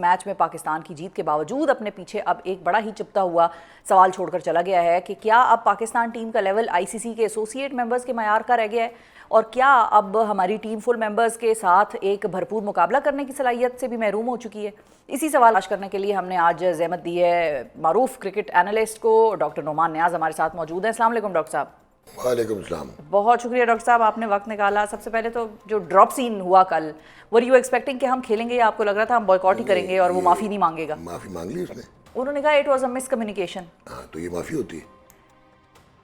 Match میں پاکستان کی جیت کے باوجود اپنے پیچھے اب ایک بڑا ہی چپتا ہوا سوال چھوڑ کر چلا گیا ہے کہ کیا اب پاکستان ٹیم کا لیول آئی سی سی کے ایسوسیٹ ممبرز کے معیار کا رہ گیا ہے، اور کیا اب ہماری ٹیم فل ممبرز کے ساتھ ایک بھرپور مقابلہ کرنے کی صلاحیت سے بھی محروم ہو چکی ہے۔ اسی سوال تلاش کرنے کے لیے ہم نے آج زحمت دی ہے معروف کرکٹ اینالسٹ کو، ڈاکٹر نعمان نیاز ہمارے ساتھ موجود ہیں۔ السلام علیکم ڈاکٹر صاحب۔ وعلیکم السلام۔ بہت شکریہ ڈاکٹر صاحب، آپ نے وقت نکالا۔ سب سے پہلے تو جو ڈراپ سین ہوا کل، ور یو ایکسپیکٹنگ کہ ہم کھیلیں گے یا آپ کو لگ رہا تھا ہم بوائیکاٹ ہی کریں گے اور وہ معافی نہیں مانگے گا؟ معافی مانگ لی اس نے، انہوں نے کہا it was a miss communication. ہاں تو یہ معافی ہوتی ہے؟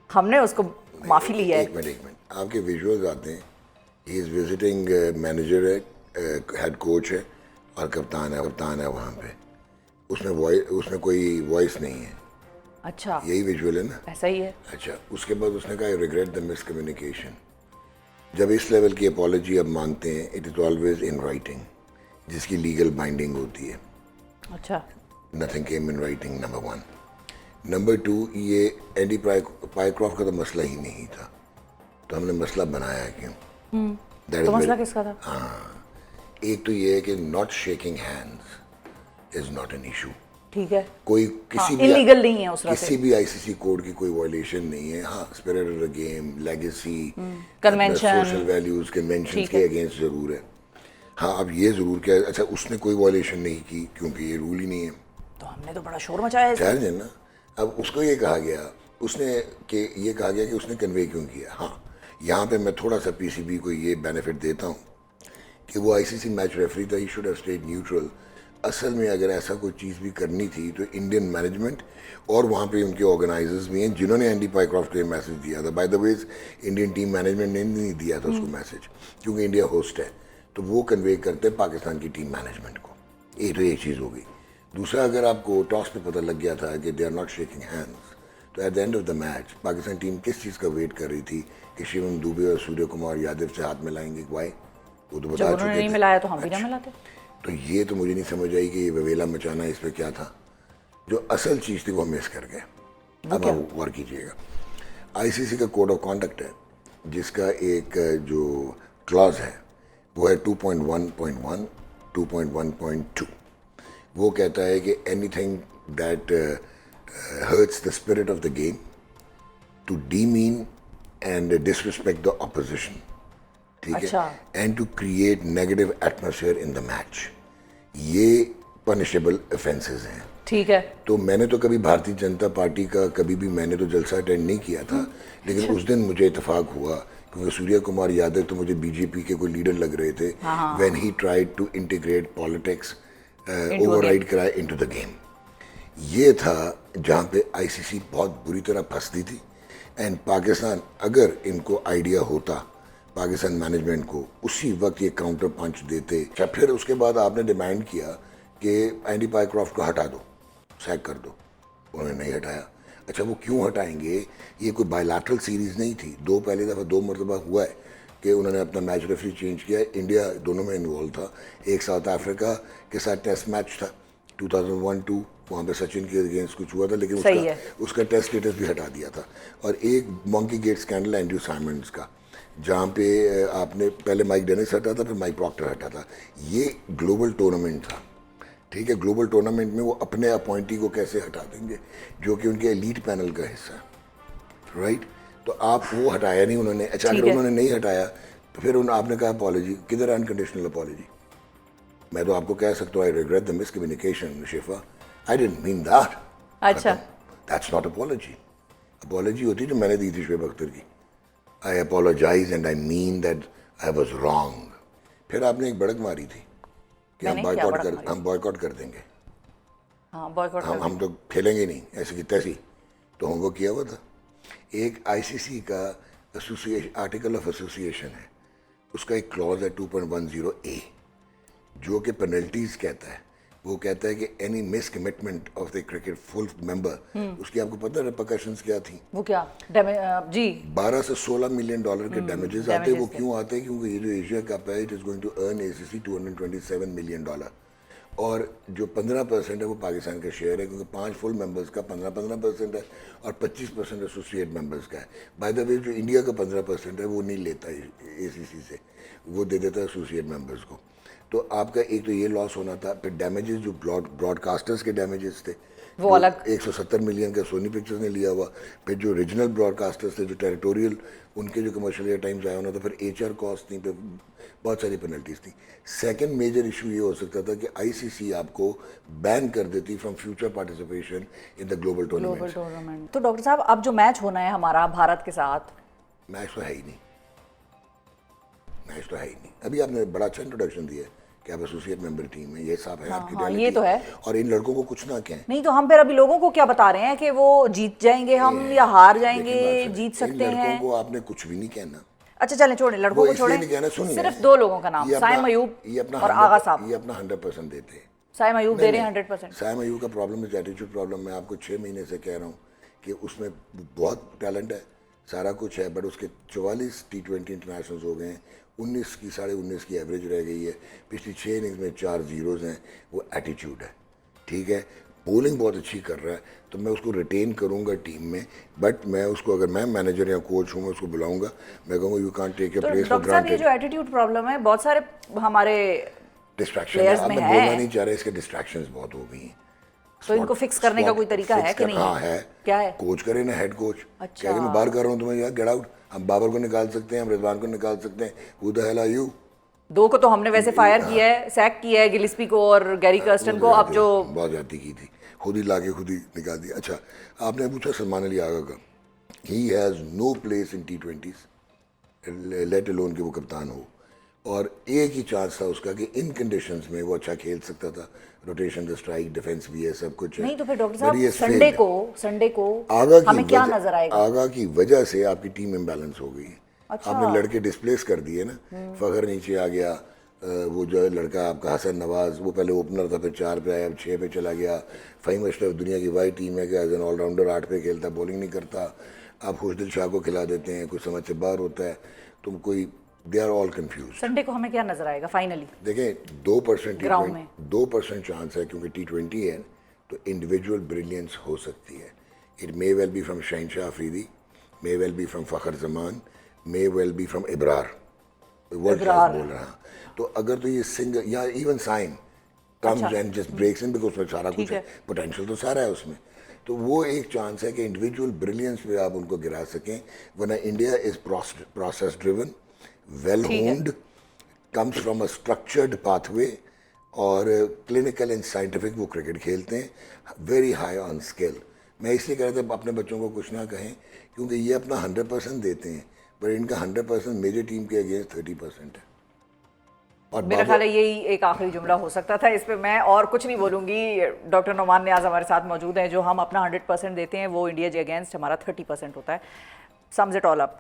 ہم نے اس کو معافی لی ہے۔ ایک منٹ آپ کے ویژولز آتے ہیں، ہی از وزٹنگ مینیجر ہے، ہیڈ کوچ ہے اور کپتان ہے وہاں پہ، اس میں کوئی وائس نہیں ہے۔ اچھا یہی ویژول ہے نا؟ ایسا ہی ہے۔ اچھا، اس کے بعد اس نے کہا آئی ریگریٹ دا مس کمیونیکیشن۔ جب اس لیول کی اپالوجی اب مانگتے ہیں، it is always in writing, جس کی لیگل بائنڈنگ ہوتی ہے۔ اچھا، nothing came in writing, number 1۔ Number 2، یہ اینڈی پائیکرافٹ کا تو مسئلہ ہی نہیں تھا، تو ہم نے مسئلہ بنایا کیوں؟ تو مسئلہ کس کا تھا؟ ہاں، ایک تو یہ ہے کہ not shaking hands is not an issue. ٹھیک ہے، کوئی کسی بھی انلیگل نہیں ہے اس کسی بھی آئی سی سی کوڈ کی کوئی وائلیشن نہیں ہے۔ ہاں، spirit of the game, legacy, convention, social values, conventions کے اگینسٹ ضرور ہے۔ ہاں، اب یہ ضرور کیا، اچھا اس نے کوئی وائلیشن نہیں کی کیونکہ یہ رول ہی نہیں ہے، تو ہم نے تو بڑا شور مچایا ہے۔ خیر ہے نا۔ اب اس کو یہ کہا گیا، یہ کہا گیا کہ اس نے کنوے کیوں کیا۔ ہاں، یہاں پہ میں تھوڑا سا پی سی بی کو یہ بینیفٹ دیتا ہوں کہ وہ آئی سی سی میچ ریفری تھا، he should have stayed neutral. اصل میں اگر ایسا کوئی چیز بھی کرنی تھی تو انڈین مینجمنٹ اور وہاں پہ ان کے آرگنائزرز بھی ہیں جنہوں نے اینڈی پائیکرافٹ کو یہ میسج دیا تھا۔ By the way Indian team management نے نہیں دیا تھا اس کو میسج، کیونکہ انڈیا ہوسٹ ہے، تو وہ کنوے کرتے پاکستان کی ٹیم مینجمنٹ کو۔ تو یہ چیز ہو گئی۔ دوسرا، اگر آپ کو ٹاس پہ پتہ لگ گیا تھا کہ they are not shaking hands, تو at the end of the match Pakistan team کس چیز کا ویٹ کر رہی تھی کہ شیوم دوبے اور سوریہ کمار یادو سے ہاتھ ملائیں گے؟ وائی؟ وہ تو بتا انہوں نے نہیں چکے ملایا تو ہم بھی نہ ملاتے۔ تو یہ تو مجھے نہیں سمجھ آئی کہ یہ وویلا مچانا اس پہ کیا تھا۔ جو اصل چیز تھی وہ مس کر گئے۔ اب آپ غور کیجیے گا، آئی سی سی کا کوڈ آف کانڈکٹ ہے جس کا ایک جو کلاز ہے وہ ہے 2.1.1 2.1.2۔ وہ کہتا ہے کہ anything that hurts the spirit of the game to demean and disrespect the opposition, ٹھیک ہے، and to create negative atmosphere in the match, یہ پنشیبل offences ہیں۔ ٹھیک ہے، تو میں نے تو کبھی بھارتی جنتا پارٹی کا کبھی بھی میں نے تو جلسہ اٹینڈ نہیں کیا تھا، لیکن اس دن مجھے اتفاق ہوا کیونکہ سوریہ کمار یادو تو مجھے بی جے پی کے کوئی لیڈر لگ رہے تھے when he tried to integrate politics, override کرائے انٹو دا گیم۔ یہ تھا جہاں پہ آئی سی سی بہت بری طرح پھنستی تھی، اینڈ پاکستان اگر ان کو آئیڈیا ہوتا، پاکستان مینجمنٹ کو اسی وقت یہ کاؤنٹر پنچ دیتے۔ اچھا، پھر اس کے بعد آپ نے ڈیمانڈ کیا کہ اینڈی پائیکرافٹ کو ہٹا دو، سیک کر دو، انہوں نے نہیں ہٹایا۔ اچھا، وہ کیوں ہٹائیں گے؟ یہ کوئی بائیلیٹرل سیریز نہیں تھی، پہلی دفعہ 2 مرتبہ ہوا ہے کہ انہوں نے اپنا میچ ریفری چینج کیا ہے۔ انڈیا دونوں میں انوالو تھا، ایک ساؤتھ افریقہ کے ساتھ ٹیسٹ میچ تھا 2001-2، وہاں پہ سچن کے اگینسٹ کچھ ہوا تھا لیکن اس کا ٹیسٹ اسٹیٹس بھی ہٹا دیا تھا۔ اور ایک مونکی گیٹ اسکینڈل اینڈریو سائمنڈز کا، جہاں پہ آپ نے پہلے مائک ڈینس ہٹا تھا، پھر مائک پراکٹر ہٹا تھا۔ یہ گلوبل ٹورنامنٹ تھا، ٹھیک ہے، گلوبل ٹورنامنٹ میں وہ اپنے اپوائنٹی کو کیسے ہٹا دیں گے جو کہ ان کے ایلیٹ پینل کا حصہ ہے، رائٹ؟ تو آپ وہ ہٹایا نہیں انہوں نے۔ اچھا، اگر انہوں نے نہیں ہٹایا تو پھر آپ نے کہا اپالوجی، کدھر ہے انکنڈیشنل اپالوجی؟ میں تو آپ کو کہہ سکتا ہوں آئی ریگریٹ دا مس کمیونیکیشن شفا، آئی ڈنٹ مین دیٹ۔ اچھا، دیٹس ناٹ اپالوجی۔ اپالوجی ہوتی جو میں نے دی تھی شعیب اختر کی، I apologize and I mean that I was wrong۔ پھر آپ نے ایک بڑک ماری تھی کہ ہم بوائیکاٹ کر دیں گے، ہم تو کھیلیں گے نہیں ایسے کی تیسی، تو ہم وہ کیا ہوا تھا۔ ایک آئی سی سی کا آرٹیکل آف ایسوسیشن ہے، اس کا ایک کلوز ہے 2.10A جو کہ پینلٹیز کہتا ہے۔ وہ کہتا ہے کہ any miscommitment of the cricket full member, اس کی آپ کو پتہ ریپرکشنز کیا تھیں؟ وہ کیا؟ جی، 12 سے 16 ملین ڈالر کے ڈیمیجز آتے ہیں۔ وہ کیوں آتے ہیں؟ کیونکہ یہ جو ایشیا کپ ہے it is going to earn A C C $227 million, اور جو 15% ہے وہ پاکستان کا شیئر ہے، کیونکہ 5 فل ممبرز کا 15% ہے اور 25% ایسوسیٹ ممبرز کا ہے۔ بائی دا وے جو انڈیا کا 15% ہے وہ نہیں لیتا اے سی سی سے، وہ دے دیتا ہے ایسوسیٹ ممبرز کو۔ تو آپ کا ایک تو یہ لاس ہونا تھا. پھر ڈیمیجز جو براڈ کاسٹرز کے ڈیمیجز تھے وہ الگ 170 ملین کا سونی پکچرز نے لیا ہوا. پھر جو ریجنل براڈ کاسٹرز تھے جو ٹیریٹوریل ان کے جو کمرشل ایئر ٹائم ضائع ہونا تھا. پھر ایچ آر کاسٹ تھیں, پھر بہت ساری پینلٹیز تھیں. سیکنڈ میجر ایشو یہ ہو سکتا تھا کہ آئی سی سی آپ کو بین کر دیتی from future participation in the global tournament. تو ڈاکٹر صاحب اب جو میچ ہونا ہے ہمارا بھارت کے ساتھ, میچ تو ہے ہی نہیں, میچ تو ہے ہی نہیں. ابھی آپ نے بڑا اچھا انٹروڈکشن دیا کہ آپ ایسوسیٹ ممبر ٹیم میں, یہ صاحب ہے آپ کی یہ تو ہے. اور ان لڑکوں کو کچھ نہ کہیں. نہیں تو ہم پھر ابھی لوگوں کو کیا بتا رہے ہیں کہ وہ جیت جائیں گے ہم یا ہار جائیں گے, جیت سکتے ہیں. لڑکوں کو آپ نے کچھ بھی نہیں کہنا. اچھا چلیں چھوڑیں, لڑکوں کو چھوڑیں, صرف دو لوگوں کا نام, سائم ایوب اور آغا صاحب. یہ اپنا 100% دیتے ہیں. سائم ایوب دے رہے ہیں 100%. سائم ایوب کا پرابلم ہے ایٹیٹیوڈ پرابلم. میں آپ کو 6 مہینے سے کہہ رہا ہوں کہ اس میں بہت ٹیلنٹ ہے, سارا کچھ ہے, بٹ اس کے 44 T20 انٹرنیشنلز ہو گئے ہیں, 19 کی 19.5 کی ایوریج رہ گئی ہے. پچھلی 6 اننگز میں 4 زیروز ہیں. وہ ایٹیٹیوڈ ہے, ٹھیک ہے. بولنگ بہت اچھی کر رہا ہے, تو میں اس کو ریٹین کروں گا ٹیم میں. بٹ میں اس کو, اگر میں مینیجر یا کوچ ہوں, میں اس کو بلاؤں گا, میں کہوں گا you can't take your place for doctor صاحب یہ جو ایٹیٹیوڈ پرابلم ہے بہت سارے ہمارے ڈسٹریکشن, اب میں بولنا نہیں چاہ رہا, اس کے ڈسٹریکشنز بہت ہو گئی ہیں. تو ان کو فکس کرنے کا کوئی طریقہ ہے کہ نہیں؟ ہاں ہے. کیا ہے؟ کوچ کرے نا, ہیڈ کوچ کہہ کہ میں باہر کر رہا ہوں تمہیں, یار گیٹ آؤٹ. ہم بابر کو نکال سکتے ہیں, ہم رضوان کو نکال سکتے ہیں. ہو دا ہیل آر یو. 2 کو تو ہم نے ویسے فائر کیا ہے, سیک کیا ہے گلسپی کو اور گیری کرسٹن کو. اب جو بہت زیادتی کی تھی, خود ہی لا کے خود ہی نکال دیا. اچھا آپ نے پوچھا سلمان علی آغا کا, he has no place in T20s, let alone کہ وہ کپتان ہو. اور ایک ہی چانس تھا اس کا کہ ان کنڈیشنز میں وہ اچھا کھیل سکتا تھا. روٹیشن کا اسٹرائک, ڈیفینس بھی ہے, سب کچھ ہے. نہیں تو پھر ڈاکٹر صاحب سنڈے کو آغا ہمیں کیا نظر آئے گا؟ آغا کی وجہ سے آپ کی ٹیم امبیلنس ہو گئی ہے. آپ نے لڑکے ڈسپلیس کر دیے نا. فخر نیچے آ گیا, وہ جو ہے لڑکا آپ کا حسن نواز, وہ پہلے اوپنر تھا, پھر 4 پہ آیا, اب 6 پہ چلا گیا. فہیم اشرف دنیا کی وائی ٹیم ہے کہ ایز این آل راؤنڈر 8 پہ کھیلتا, بولنگ نہیں کرتا. آپ خوشدل شاہ کو کھلا دیتے ہیں, کچھ سمجھ سے باہر ہوتا ہے. تم کوئی, they are all confused. Sunday کو ہمیں کیا نظر آئے گا فائنلی؟ دیکھیں 2% چانس ہے, کیونکہ T20 ہے تو انڈیویجول بریلینس ہو سکتی ہے. It may well be from Shaheen Shah Afridi, may well be from Fakhar Zaman, may well be from Abrar, world class بول رہا. تو اگر تو یہ سنگل یا even sign comes and just breaks in, because اس میں سارا کچھ ہے, پوٹینشیل تو سارا ہے اس میں. تو وہ ایک چانس ہے کہ انڈیویجول بریلینس پہ آپ ان کو گرا سکیں. ورنہ India is process driven, well honed, comes from a structured pathway, اور کلینکل اینڈ سائنٹیفک وہ کرکٹ کھیلتے ہیں, ویری ہائی آن اسکل. میں اس لیے کہہ رہا تھا اپنے بچوں کو کچھ نہ کہیں, کیونکہ یہ اپنا 100% دیتے ہیں, پر ان کا 100% میجر ٹیم کے اگینسٹ 30% ہے. اور میرا خیال ہے یہی ایک آخری جملہ ہو سکتا تھا, اس پہ میں اور کچھ نہیں بولوں گی. ڈاکٹر نعمان نیاز ہمارے ساتھ موجود ہیں. جو ہم اپنا 100% دیتے ہیں وہ انڈیا کے اگینسٹ ہمارا 30% ہوتا ہے. Sums it all up.